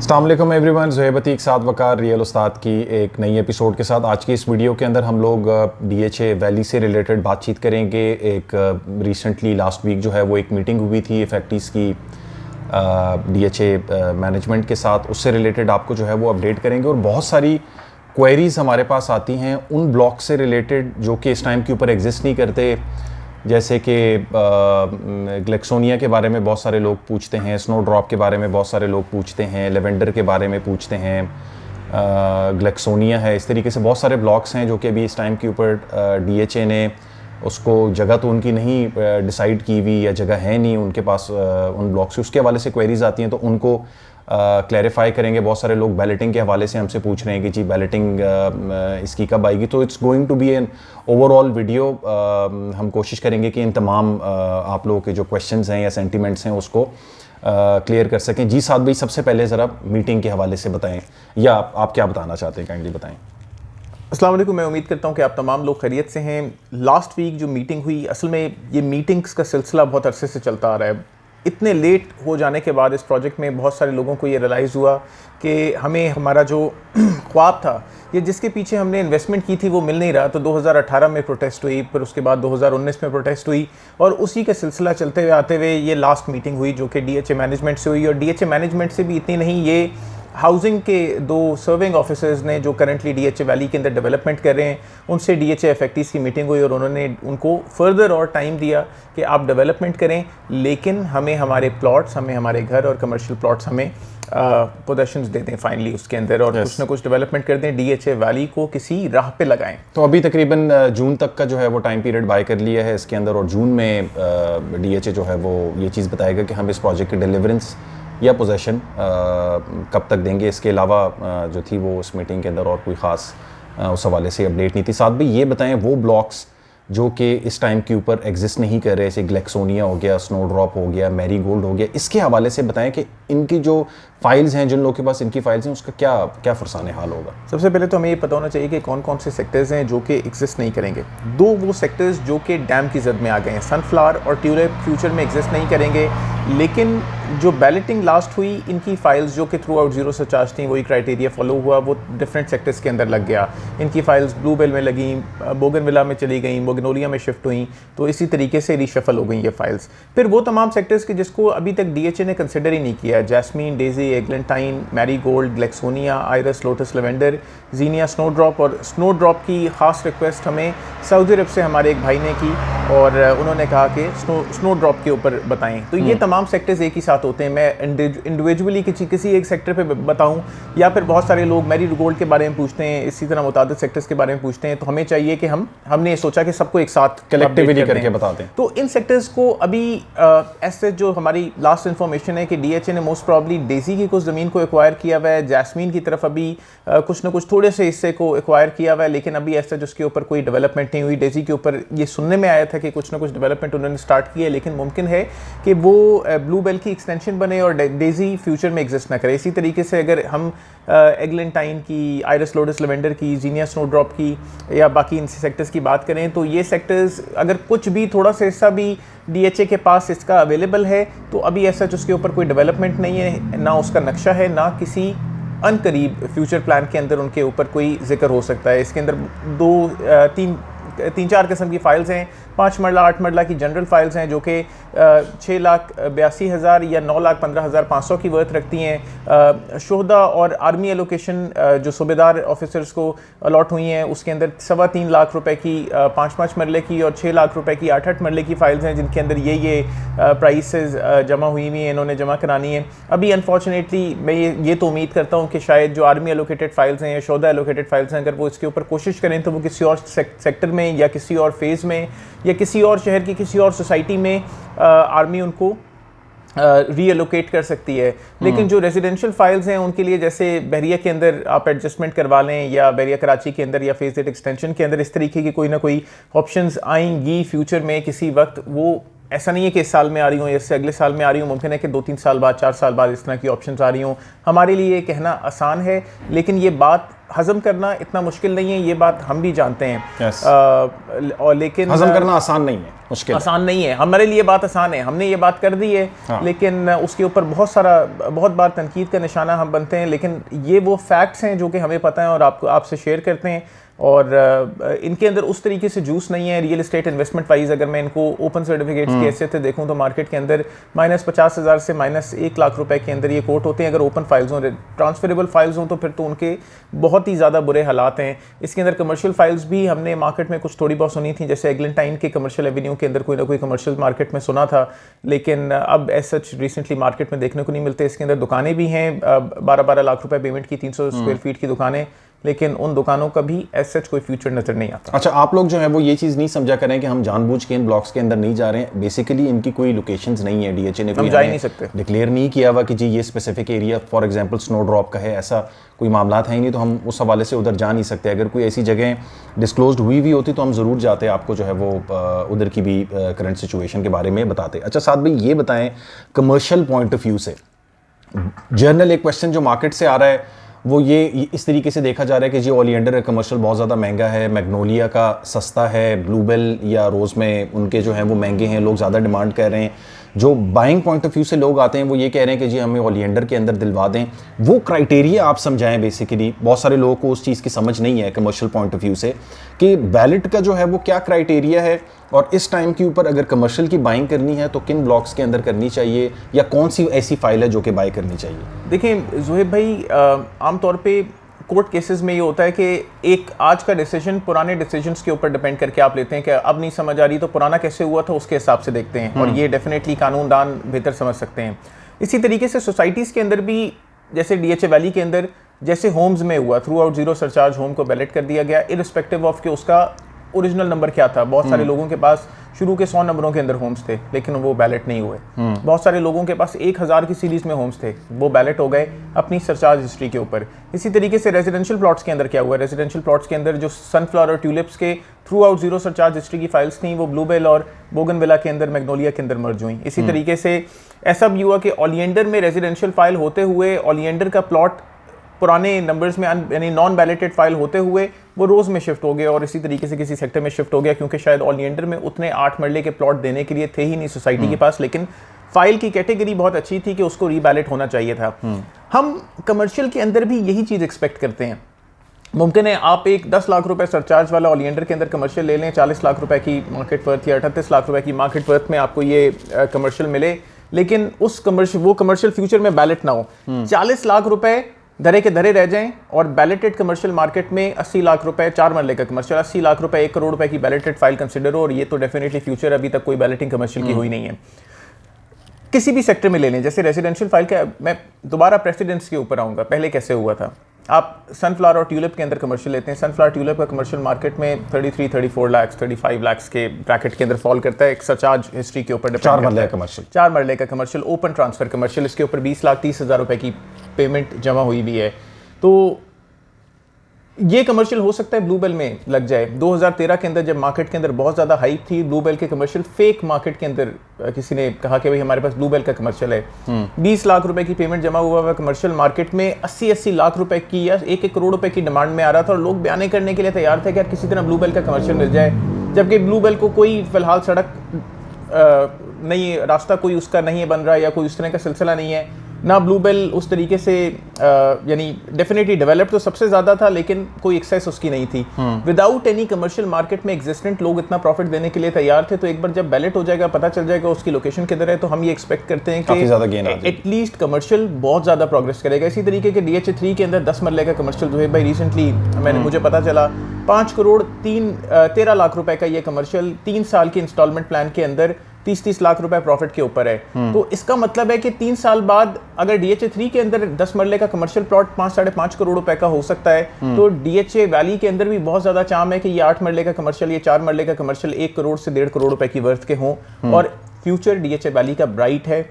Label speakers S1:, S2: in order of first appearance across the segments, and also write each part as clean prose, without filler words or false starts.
S1: अस्सलाम वालेकुम एवरीवन, ज़ुहैब अतीक साथ वकार रियल उस्ताद की एक नई एपिसोड के साथ आज की इस वीडियो के अंदर हम लोग DHA वैली से रिलेटेड बातचीत करेंगे। एक रिसेंटली लास्ट वीक जो है वो एक मीटिंग हुई थी इफेक्टिस की DHA मैनेजमेंट के साथ, उससे रिलेटेड आपको जो है वो अपडेट करेंगे। और बहुत सारी क्वेरीज़ हमारे पास आती हैं उन ब्लॉक से रिलेटेड जो कि इस टाइम के ऊपर एग्जिस्ट नहीं करते, जैसे कि ग्लेक्सोनिया के बारे में बहुत सारे लोग पूछते हैं, स्नो ड्रॉप के बारे में बहुत सारे लोग पूछते हैं, लेवेंडर के बारे में पूछते हैं, ग्लेक्सोनिया है। इस तरीके से बहुत सारे ब्लॉक्स हैं जो कि अभी इस टाइम के ऊपर DHA ने उसको जगह तो उनकी नहीं डिसाइड की हुई या जगह है नहीं उनके पास उन ब्लॉक्स से, उसके हवाले से क्वेरीज आती हैं तो उनको क्लैरिफाई करेंगे। बहुत सारे लोग बैलेटिंग के हवाले से हमसे पूछ रहे हैं कि जी बैलेटिंग इसकी कब आएगी, तो it's going to be an overall video. हम कोशिश करेंगे कि इन तमाम आप लोगों के जो क्वेश्चंस हैं या सेंटिमेंट्स हैं उसको क्लियर कर सकें। जी साद भाई, सबसे पहले ज़रा मीटिंग के हवाले से बताएं, या आप क्या बताना चाहते हैं, काइंडली बताएं।
S2: अस्सलाम वालेकुम। मैं उम्मीद करता हूं कि आप तमाम लोग खैरियत से हैं। लास्ट वीक जो मीटिंग हुई, असल में ये मीटिंग्स का सिलसिला बहुत अरसे से चलता आ रहा है। इतने लेट हो जाने के बाद इस प्रोजेक्ट में बहुत सारे लोगों को ये रियलाइज़ हुआ कि हमें हमारा जो ख्वाब था, ये जिसके पीछे हमने इन्वेस्टमेंट की थी, वो मिल नहीं रहा। तो 2018 में प्रोटेस्ट हुई, फिर उसके बाद 2019 में प्रोटेस्ट हुई, और उसी का सिलसिला चलते हुए आते हुए ये लास्ट मीटिंग हुई जो कि DHA मैनेजमेंट से हुई। और DHA मैनेजमेंट से भी इतनी नहीं, ये हाउसिंग के दो सर्विंग ऑफिसर्स ने जो करंटली DHA वैली के अंदर डेवलपमेंट कर रहे हैं, उनसे DHA इफेक्टिस की मीटिंग हुई और उन्होंने उनको फर्दर और टाइम दिया कि आप डेवलपमेंट करें, लेकिन हमें हमारे प्लॉट्स, हमें हमारे घर और कमर्शियल प्लॉट्स हमें पोजेशंस दे दें फाइनली उसके अंदर, और कुछ ना कुछ डेवलपमेंट कर दें, DHA वैली को किसी राह पे लगाएं।
S1: तो अभी तकरीबन जून तक का जो है वो टाइम पीरियड बाय कर लिया है इसके अंदर, और जून में DHA जो है वो ये चीज़ बताएगा कि हम इस प्रोजेक्ट की डिलीवरेंस या पोजेशन कब तक देंगे। इसके अलावा जो थी वो उस मीटिंग के अंदर और कोई ख़ास उस हवाले से अपडेट नहीं थी। साथ भी ये बताएं वो ब्लॉक्स जो कि इस टाइम के ऊपर एग्जिस्ट नहीं कर रहे, जैसे ग्लेक्सोनिया हो गया, स्नो ड्रॉप हो गया, मैरी गोल्ड हो गया, इसके हवाले से बताएं कि इनकी जो फाइल्स हैं, जिन लोगों के पास इनकी फाइल्स हैं, उसका क्या फरसान हाल होगा।
S2: सबसे पहले तो हमें ये पता होना चाहिए कि कौन कौन से सेक्टर्स हैं जो कि एग्जिस्ट नहीं करेंगे। दो वो सेक्टर्स जो कि डैम की जद में आ गए हैं, सनफ्लावर और ट्यूलिप, फ्यूचर में एग्जिस्ट नहीं करेंगे। लेकिन जो बैलेटिंग लास्ट हुई, इनकी फाइल्स जो कि थ्रू आउट जीरो से चार्ज थी, वही क्राइटेरिया फॉलो हुआ, वो डिफरेंट सेक्टर्स के अंदर लग गया। इनकी फाइल्स ब्लूबेल में लगी, बोगनविला में चली गई, मैग्नोलिया में शिफ्ट हुई, तो इसी तरीके से रीशफल हो गई ये फाइल्स। फिर वो तमाम सेक्टर्स के जिसको अभी तक DHA ने कंसिडर ही नहीं किया, jasmine, daisy, eglantine, marigold, gloxinia, iris, lotus, lavender, zinnia, snowdrop. और स्नो ड्रॉप की ख़ास रिक्वेस्ट हमें सऊदी अरब से हमारे एक भाई ने की, और उन्होंने कहा कि स्नो ड्रॉप के ऊपर बताएं। तो ये तमाम सेक्टर्स एक ही साथ होते हैं। मैं इंडिविजुअली किसी एक सेक्टर पे बताऊं, या फिर बहुत सारे लोग मैरी गोल्ड के बारे में पूछते हैं, इसी तरह मुताबिक सेक्टर्स के बारे में पूछते हैं, तो हमें चाहिए कि हमने सोचा कि सबको एक साथ
S1: कलेक्टिवली करके बताते हैं।
S2: तो इन सेक्टर्स को अभी ऐसे जो हमारी लास्ट इन्फॉर्मेशन है कि DHA ने मोस्ट प्रॉब्ली डेजी की कुछ ज़मीन को एक्वायर किया हुआ है, जैस्मीन की तरफ अभी कुछ ना कुछ थोड़े से हिस्से को एक्वायर किया हुआ है, लेकिन अभी ऐसा जिसके ऊपर कोई डेवलपमेंट नहीं हुई। डेजी के ऊपर ये सुनने में आया था कि कुछ ना कुछ डेवलपमेंट उन्होंने स्टार्ट किया है, लेकिन मुमकिन है कि वो ब्लूबेल की एक्सटेंशन बने और डेजी फ्यूचर में एग्जिस्ट ना करे। इसी तरीके से अगर हम एग्लेंटाइन की, आयरस, लोटस, लेवेंडर की, जीनिया, स्नो ड्रॉप की, या बाकी इन सेक्टर्स की बात करें, तो ये सेक्टर्स अगर कुछ भी थोड़ा सा हिस्सा भी DHA के पास इसका अवेलेबल है, तो अभी ऐसा जिसके ऊपर कोई डेवलपमेंट नहीं है, ना उसका नक्शा है, ना किसी अनकरीब फ्यूचर प्लान के अंदर उनके ऊपर कोई जिक्र हो सकता है। इसके अंदर तीन चार किस्म की फ़ाइल्स हैं। 5 मरला 8 मरला की जनरल फाइल्स हैं जो कि 6,82,000 या 9,15,500 की वर्थ रखती हैं। शोहदा और आर्मी एलोकेशन जो सूबेदार ऑफिसर्स को अलॉट हुई हैं, उसके अंदर 3.25 लाख रुपए की 5 मरले की और 6 लाख रुपए की 8 मरले की फाइल्स हैं, जिनके अंदर ये प्राइसेस जमा हुई हैं, इन्होंने जमा करानी है। अभी अनफॉर्चुनेटली मैं ये तो उम्मीद करता हूँ कि शायद जो आर्मी एलोकेटेड फाइल्स हैं या शोहदा एलोकेटेड फाइल्स हैं, अगर वो इसके ऊपर कोशिश करें तो वो किसी और सेक्टर में या किसी और फेज़ में या किसी और शहर की किसी और सोसाइटी में आर्मी उनको रीएलोकेट कर सकती है। लेकिन जो रेजिडेंशियल फाइल्स हैं उनके लिए, जैसे बहरिया के अंदर आप एडजस्टमेंट करवा लें, या बहरिया कराची के अंदर या फेज एक्सटेंशन के अंदर, इस तरीके की कोई ना कोई ऑप्शंस आएंगी फ्यूचर में किसी वक्त, वो ऐसा नहीं है कि इस साल में आ रही हूँ या इससे अगले साल में आ रही हूँ, मुमकिन है कि 2-3 साल बाद, 4 साल बाद इस तरह की ऑप्शंस आ रही हूँ। हमारे लिए ये कहना आसान है, लेकिन ये बात हजम करना इतना मुश्किल नहीं है, ये बात हम भी जानते हैं।
S1: yes.
S2: और लेकिन
S1: हजम करना आसान नहीं है, मुश्किल
S2: आसान नहीं है। हमारे लिए बात आसान है, हमने ये बात कर दी है।
S1: हाँ।
S2: लेकिन उसके ऊपर बहुत बार तनकीद का निशाना हम बनते हैं, लेकिन ये वो फैक्ट्स हैं जो कि हमें पता है और आपसे शेयर करते हैं। और इनके अंदर उस तरीके से जूस नहीं है रियल एस्टेट इन्वेस्टमेंट वाइज। अगर मैं इनको ओपन सर्टिफिकेट्स की हैसियत से देखूं तो मार्केट के अंदर -50,000 से -1 लाख रुपए के अंदर ये कोट होते हैं। अगर ओपन फाइल्स हों, ट्रांसफरेबल फाइल्स हों, तो फिर तो उनके बहुत ही ज़्यादा बुरे हालात हैं। इसके अंदर कमर्शियल फाइल्स भी हमने मार्केट में कुछ थोड़ी बहुत सुनी थी, जैसे एग्लेंटाइन के कमर्शियल एवेन्यू के अंदर कोई ना कोई कमर्शियल मार्केट में सुना था, लेकिन अब एज सच रिसेंटली मार्केट में देखने को नहीं मिलते। इसके अंदर दुकानें भी हैं, 12-12 लाख रुपए पेमेंट की 300 स्क्वायर फीट की दुकानें, लेकिन उन दुकानों का भी एज सच कोई फ्यूचर नजर नहीं आता।
S1: अच्छा, आप लोग जो है वो ये चीज़ नहीं समझा करें कि हम जानबूझ के इन ब्लॉक्स के अंदर नहीं जा रहे हैं। बेसिकली इनकी कोई लोकेशंस नहीं है, डीएचए ने कोई
S2: जा ही नहीं सकते,
S1: डिक्लेयर नहीं किया हुआ कि जी ये specific area for example snow drop का है, ऐसा कोई मामला है ही नहीं, तो हम उस हवाले से उधर जा नहीं सकते। अगर कोई ऐसी जगह डिस्क्लोज्ड हुई भी होती तो हम ज़रूर जाते, आपको जो है वो उधर की भी करंट सिचुएशन के बारे में बताते। अच्छा साथ भाई ये बताएं, कमर्शियल पॉइंट ऑफ व्यू से जर्नल एक क्वेश्चन जो मार्केट से आ रहा है वो ये इस तरीके से देखा जा रहा है कि जी ओलिएंडर कमर्शियल बहुत ज़्यादा महंगा है, मैग्नोलिया का सस्ता है, ब्लूबेल या रोज़ में उनके जो हैं वो महंगे हैं, लोग ज़्यादा डिमांड कर रहे हैं। जो बाइंग पॉइंट ऑफ व्यू से लोग आते हैं वो ये कह रहे हैं कि जी हमें ओलिएंडर के अंदर दिलवा दें। वो क्राइटेरिया आप समझाएं। बेसिकली बहुत सारे लोगों को उस चीज़ की समझ नहीं है कमर्शियल पॉइंट ऑफ व्यू से कि बैलेट का जो है वो क्या क्राइटेरिया है, और इस टाइम के ऊपर अगर कमर्शियल की बाइंग करनी है तो किन ब्लॉक्स के अंदर करनी चाहिए, या कौन सी ऐसी फाइल है जो कि बाय करनी चाहिए।
S2: देखिए ज़ुहैब भाई, आमतौर पे कोर्ट केसेस में ये होता है कि एक आज का डिसीजन पुराने डिसीजंस के ऊपर डिपेंड करके आप लेते हैं कि अब नहीं समझ आ रही तो पुराना कैसे हुआ था उसके हिसाब से देखते हैं, और ये डेफिनेटली कानूनदान बेहतर समझ सकते हैं। इसी तरीके से सोसाइटीज़ के अंदर भी, जैसे डीएचए वैली के अंदर जैसे होम्स में हुआ, through out zero surcharge home को बैलेट कर दिया गया, इररिस्पेक्टिव ऑफ कि उसका ओरिजिनल नंबर क्या था। बहुत सारे लोगों के पास शुरू के 100 नंबरों के अंदर होम्स थे, लेकिन वो बैलेट नहीं हुए। बहुत सारे लोगों के पास 1000 की सीरीज में होम्स थे, वो बैलेट हो गए अपनी सरचार्ज हिस्ट्री के ऊपर। इसी तरीके से रेजिडेंशियल प्लॉट्स के अंदर क्या हुआ, रेजिडेंशियल प्लॉट्स के अंदर जो सनफ्लावर और ट्यूलिप्स के through out zero surcharge history की फाइल्स थी, वो ब्लूबेल और बोगनविला के अंदर, मैग्नोलिया के अंदर मर्ज हुई। इसी तरीके से ऐसा भी हुआ कि ओलिएंडर में रेजिडेंशियल फाइल होते हुए ओलिएंडर का प्लॉट पुराने नंबर्स में यानी नॉन बैलेटेड फाइल होते हुए वो रोज़ में शिफ्ट हो गया, और इसी तरीके से किसी सेक्टर में शिफ्ट हो गया, क्योंकि शायद ओलिएंडर में उतने 8 मरले के प्लॉट देने के लिए थे ही नहीं सोसाइटी के पास, लेकिन फाइल की कैटेगरी बहुत अच्छी थी कि उसको रीबैलेट होना चाहिए था। हम कमर्शियल के अंदर भी यही चीज़ एक्सपेक्ट करते हैं। मुमकिन है आप एक 10 लाख रुपए सरचार्ज वाला ओलिएंडर के अंदर कमर्शियल ले लें, 40 लाख रुपए की मार्केट वर्थ या 38 लाख रुपए की मार्केट वर्थ में आपको ये कमर्शियल मिले, लेकिन वो कमर्शियल फ्यूचर में बैलेट ना हो। 40 लाख रुपए धरे के धरे रह जाएं, और बैलेटेड कमर्शियल मार्केट में 80 लाख रुपए 4 मरले का कमर्शियल, 80 लाख रुपए 1 करोड़ रुपए की बैलेटेड फाइल कंसिडर हो, और ये तो डेफिनेटली फ्यूचर, अभी तक कोई बैलेटिंग कमर्शियल की हुई नहीं है। किसी भी सेक्टर में ले लें, जैसे रेजिडेंशियल फाइल का, मैं दोबारा प्रेसिडेंट्स के ऊपर आऊँगा, पहले कैसे हुआ था। आप सनफ्लावर और ट्यूलिप के अंदर कमर्शियल लेते हैं, सनफ्लावर ट्यूलिप का कमर्शियल मार्केट में 33-34 लाख 35 लाख के ब्रैकेट के अंदर फॉल करता है, एक सरचार्ज हिस्ट्री के ऊपर।
S1: 4 मरले कमर्शियल,
S2: 4 मरले का कमर्शियल, ओपन ट्रांसफर कमर्शियल, इसके ऊपर 20,30,000 रुपए की पेमेंट जमा हुई भी है। तो ये कमर्शियल हो सकता है ब्लूबेल में लग जाए। 2013 के अंदर जब मार्केट के अंदर बहुत ज़्यादा हाइप थी ब्लूबेल के कमर्शियल, फेक मार्केट के अंदर किसी ने कहा कि भाई हमारे पास ब्लूबेल का कमर्शियल है, 20 लाख रुपए की पेमेंट जमा हुआ कमर्शियल, मार्केट में 80-80 लाख रुपए की या 1-1 करोड़ रुपए की डिमांड में आ रहा था, और लोग बयाने करने के लिए तैयार थे कि यार किसी तरह ब्लूबेल का कमर्शियल मिल जाए, जबकि ब्लूबेल को कोई फिलहाल सड़क नहीं, रास्ता कोई उसका नहीं बन रहा, या कोई उस तरह का सिलसिला नहीं है ना। ब्लूबेल उस तरीके से यानी डेफिनेटली डेवलप तो सबसे ज़्यादा था, लेकिन कोई एक्सेस उसकी नहीं थी। विदाउट एनी कमर्शियल मार्केट में एग्जिस्टेंट लोग इतना प्रॉफिट देने के लिए तैयार थे, तो एक बार जब बैलेट हो जाएगा, पता चल जाएगा उसकी लोकेशन किधर है, तो हम ये एक्सपेक्ट करते हैं कि एटलीस्ट कमर्शियल बहुत ज़्यादा प्रोग्रेस करेगा। इसी तरीके के DH3 के अंदर 10 मरले का कमर्शियल जो है भाई, रिसेंटली मुझे पता चला 5 करोड़ 13 लाख रुपए का ये कमर्शियल 3 साल के इंस्टॉलमेंट प्लान के अंदर 30-30 लाख रुपए प्रॉफिट के ऊपर है। तो इसका मतलब है कि 3 साल बाद अगर DH3 के अंदर 10 मरले का कमर्शियल प्लॉट 5-5.5 करोड़ रुपए का हो सकता है, तो DHA वैली के अंदर भी बहुत ज्यादा चाम है कि ये 8 मरले का कमर्शियल, ये 4 मरले का कमर्शियल 1 करोड़ से 1.5 करोड़ रुपए की वर्थ के हों, और फ्यूचर DHA वैली का ब्राइट है।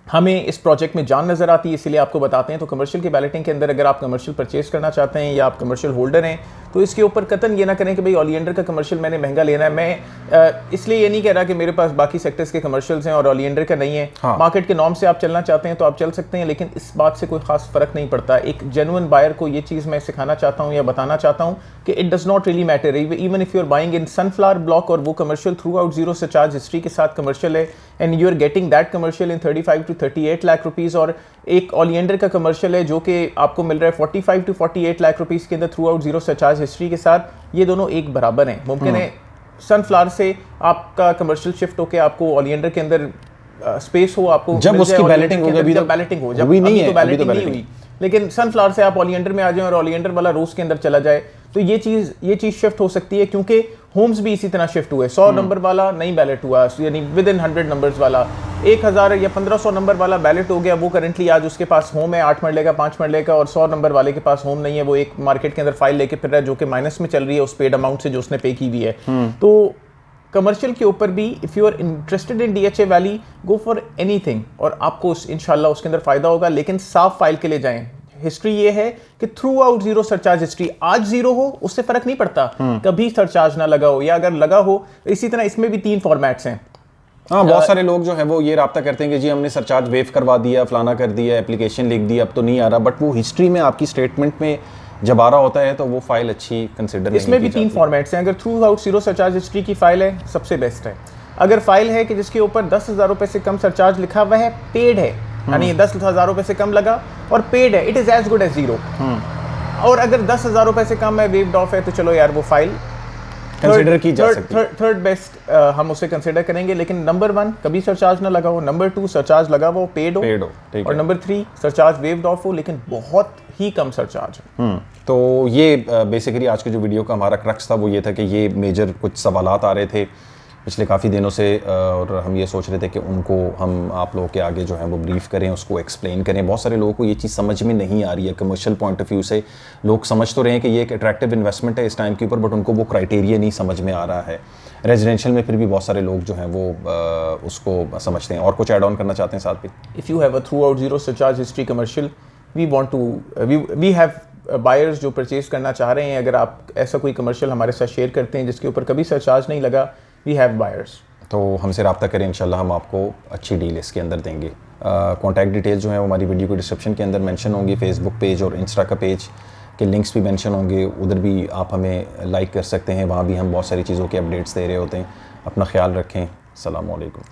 S2: हमें इस प्रोजेक्ट में जान नज़र आती है, इसीलिए आपको बताते हैं। तो कमर्शियल की बैलेटिंग के अंदर अगर आप कमर्शियल परचेज करना चाहते हैं या आप कमर्शियल होल्डर हैं तो इसके ऊपर कतन ये ना करें कि भाई ओलिएंडर का कमर्शियल मैंने महंगा लेना है। मैं इसलिए ये नहीं कह रहा कि मेरे पास बाकी सेक्टर्स के कमर्शियल्स हैं और ओलिएंडर का नहीं है।
S1: हाँ।
S2: मार्केट के नॉर्म से आप चलना चाहते हैं तो आप चल सकते हैं, लेकिन इस बात से कोई खास फ़र्क नहीं पड़ता। एक जेन्युइन बायर को ये चीज़ मैं सिखाना चाहता हूँ या बताना चाहता हूँ कि it does not really matter even if you are buying in sunflower block और वो commercial throughout zero surcharge history के साथ कमर्शियल है and you are getting that commercial in 35 to 38 lakh rupees, और एक ओलिएंडर का कमर्शियल है जो कि आपको मिल रहा है 45 to 48 लाख रुपीज़ के अंदर through out zero surcharge history के साथ, ये दोनों एक बराबर हैं। मुमकिन है सनफ्लावर से आपका कमर्शियल शिफ्ट होकर आपको ओलिएंडर के अंदर स्पेस हो, आपको
S1: जब उसकी बैलेटिंग हो,
S2: जब बैलेटिंग हो, जब
S1: अभी नहीं है,
S2: बैलेटिंग नहीं हुई, लेकिन सनफ्लावर से आप ओलिएंडर में आ जाएं और ओलिएंडर वाला रोज के अंदर चला जाए तो ये चीज़ शिफ्ट हो सकती है, क्योंकि होम्स भी इसी तरह शिफ्ट हुए। 100 नंबर वाला नहीं बैलेट हुआ, यानी विद इन 100 नंबर्स वाला 1000 या 1500 नंबर वाला बैलेट हो गया, वो करंटली आज उसके पास होम है 8 मरले का 5 मरले का, और 100 नंबर वाले के पास होम नहीं है, वो एक मार्केट के अंदर फाइल लेके फिर रहा है जो कि माइनस में चल रही है उस पेड अमाउंट से जो उसने पे की हुई है। तो कमर्शियल के ऊपर भी if you are interested in DHA valley go for anything और आपको इंशाल्लाह उसके अंदर फ़ायदा होगा, लेकिन साफ फाइल के लिए जाएं। हिस्ट्री ये है कि through out zero surcharge history, आज जीरो हो उससे फर्क नहीं पड़ता, कभी सरचार्ज ना लगा हो या अगर लगा हो। इसी तरह इसमें भी 3 फॉर्मेट्स हैं।
S1: हाँ, बहुत सारे लोग जो है वो ये राब्ता करते हैं कि जी हमने सरचार्ज वेव करवा दिया, फलाना कर दिया, एप्लीकेशन लिख दी, अब तो नहीं आ रहा, बट वो हिस्ट्री में आपकी स्टेटमेंट में जब आ रहा होता है तो वो फाइल अच्छी कंसिडर
S2: इसमें भी 3 फॉर्मेट्स हैं। अगर through out zero surcharge history की फाइल है सबसे बेस्ट है। अगर फाइल है कि जिसके ऊपर 10,000 रुपये से कम सरचार्ज लिखा हुआ है, पेड है, यानी 10,000 रुपये से कम लगा और पेड है, it is as good as zero. और अगर 10,000 रुपये से कम है, वेव्ड ऑफ है, तो चलो यार वो फाइल
S1: कंसिडर की जा सकती है।
S2: थर्ड बेस्ट हम उसे कंसिडर करेंगे, लेकिन नंबर 1 कभी सरचार्ज ना लगा हो, नंबर 2 सरचार्ज लगा हो, पेड हो, और नंबर 3 सरचार्ज वेव्ड ऑफ हो लेकिन बहुत ही कम सरचार्ज हो।
S1: तो ये बेसिकली आज के जो वीडियो का हमारा क्रक्स था वो ये था कि ये मेजर कुछ सवालात आ रहे थे पिछले काफ़ी दिनों से, और हम ये सोच रहे थे कि उनको हम आप लोगों के आगे जो है वो ब्रीफ करें, उसको एक्सप्लेन करें। बहुत सारे लोगों को ये चीज़ समझ में नहीं आ रही है कमर्शियल पॉइंट ऑफ व्यू से। लोग समझ तो रहे हैं कि ये एक अट्रैक्टिव इन्वेस्टमेंट है इस टाइम के ऊपर, बट उनको वो क्राइटेरिया नहीं समझ में आ रहा है। रेजिडेंशियल में फिर भी बहुत सारे लोग जो हैं वो उसको समझते हैं। और कुछ ऐड ऑन करना चाहते हैं साथ में?
S2: If you have a throughout zero surcharge history commercial, we have buyers जो परचेज करना चाह रहे हैं। अगर आप ऐसा कोई कमर्शियल हमारे साथ शेयर करते हैं जिसके ऊपर कभी सरचार्ज नहीं लगा, वी हैव बायर्स।
S1: तो हमसे रब्ता करें, इंशाल्लाह हम आपको अच्छी डील इसके अंदर देंगे। कॉन्टैक्ट डिटेल जो है वो हमारी वीडियो के डिस्क्रिप्शन के अंदर मेंशन होंगी। फेसबुक पेज और इंस्टा का पेज के लिंक्स भी मेंशन होंगे, उधर भी आप हमें लाइक कर सकते हैं, वहाँ भी हम बहुत सारी चीज़ों के अपडेट्स दे रहे होते हैं। अपना ख्याल रखें। अस्सलाम वालेकुम।